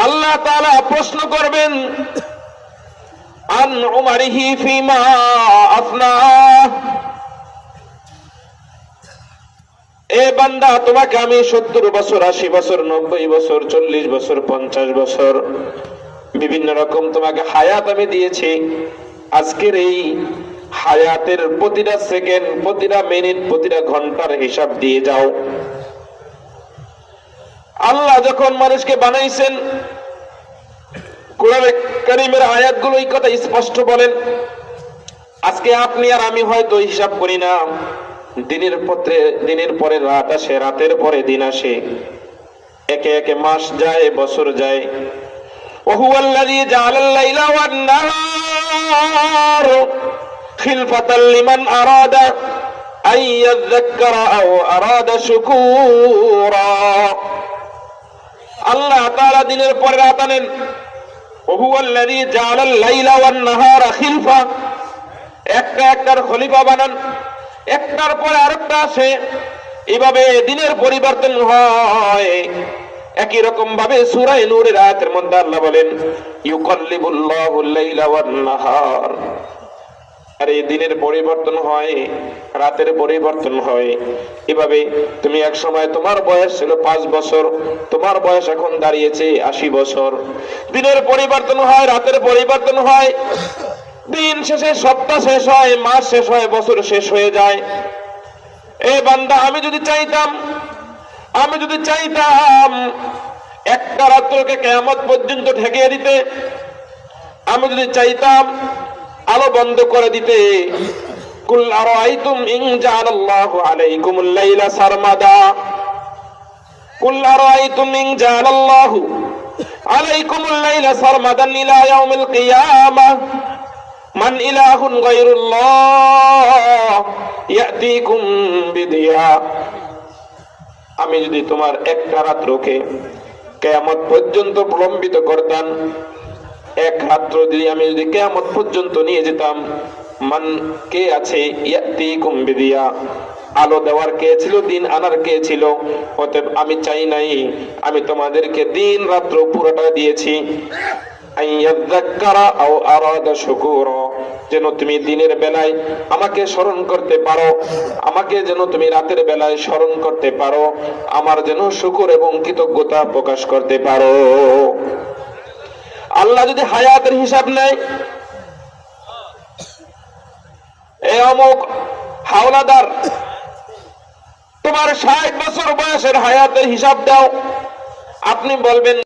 আল্লাহ তাআলা প্রশ্ন করবেন আন উমারিহি ফিমা আফনা। এ বান্দা, তোমাকে আমি 70 বছর, 80 বছর, 90 বছর, 40 বছর, 50 বছর বিভিন্ন রকম তোমাকে হায়াত আমি দিয়েছি। আজকের এই হায়াতের প্রতিটা সেকেন্ড, প্রতিটা মিনিট, প্রতিটা ঘন্টার হিসাব দিয়ে যাও। আল্লাহ যখন মানুষকে বানাইছেন, কোরআন কারীমের আয়াতগুলো এই কথা স্পষ্ট বলেন। আজকে আপনি আর আমি হয়তো হিসাব করি না, দিনের পরে রাত আসে, রাতের পরে দিন আসে, একে একে মাস যায়, বছর যায়। ওহুয়াল্লাযী জাআলাল লাইলা ওয়ান নাহার খিলফাতাল লিমান আরাদা আন ইয়াযাক্কারা আও আরাদা শুকুরা। আল্লাহ তাআলা দিনের পরে রাত আনেন। ওহুয়াল্লাযী জাআলাল লাইলা ওয়ান নাহারা খিলফা, একটার খলিফা বানান, একটার পরে আরেকটা আসে, এভাবে দিনের পরিবর্তন হয়। একই রকম ভাবে সূরা নূরের আয়াতের মধ্যে আল্লাহ বলেন ইউকাল্লিবুল্লাহুল লাইলা ওয়ান নাহার। আর এই দিনের পরিবর্তন হয়, রাতের পরিবর্তন হয়। এভাবে তুমি এক সময় তোমার বয়স ছিল 5 বছর, তোমার বয়স এখন দাঁড়িয়েছে 80 বছর। দিনের পরিবর্তন হয়, রাতের পরিবর্তন হয়। দিন শেষে সপ্তাহ শেষ হয়, মাস শেষ হয়, বছর শেষ হয়ে যায়। এ বান্দা, আমি যদি চাইতাম একটা রাত্রকে কিয়ামত পর্যন্ত ঠেকিয়ে দিতে, আমি যদি চাইতাম আলো বন্ধ করে দিতে, কুল আরাআইতুম ইন জাআলাল্লাহু আলাইকুমুল লাইলা সারমাদা, কুল আরাআইতুম ইন জাআলাল্লাহু আলাইকুমুল লাইলা সারমাদান ইলা ইয়াউমিল কিয়ামাহ মান ইলাহুন গায়রুল্লাহ ইয়াতিকুম বিদিয়া। আমি যদি তোমার একটা রাত্রকে কিয়ামত পর্যন্ত প্রলম্বিত করতাম, এক রাত্র যদি আমি যদি কিয়ামত পর্যন্ত নিয়ে যেতাম, মান কে আছে, ইয়াতিকুম বিদিয়া, আলো দেওয়ার কে ছিল, দিন আনার কে ছিল। অতএব আমি চাই নাই, আমি তোমাদেরকে দিন রাত্র পুরোটা দিয়েছি আইয়াযাক্কারা আও আরাদা শুকুরা, যেন তুমি দিনের বেলায় আমাকে স্মরণ করতে পারো, আমাকে যেন তুমি রাতের বেলায় স্মরণ করতে পারো, আমার যেন শুকর এবং কৃতজ্ঞতা প্রকাশ করতে পারো। আল্লাহ যদি হায়াতের হিসাব নেয়, এই অমুক হাওলাদার তোমার 60 বছর বয়সের হায়াতের হিসাব দাও, আপনি বলবেন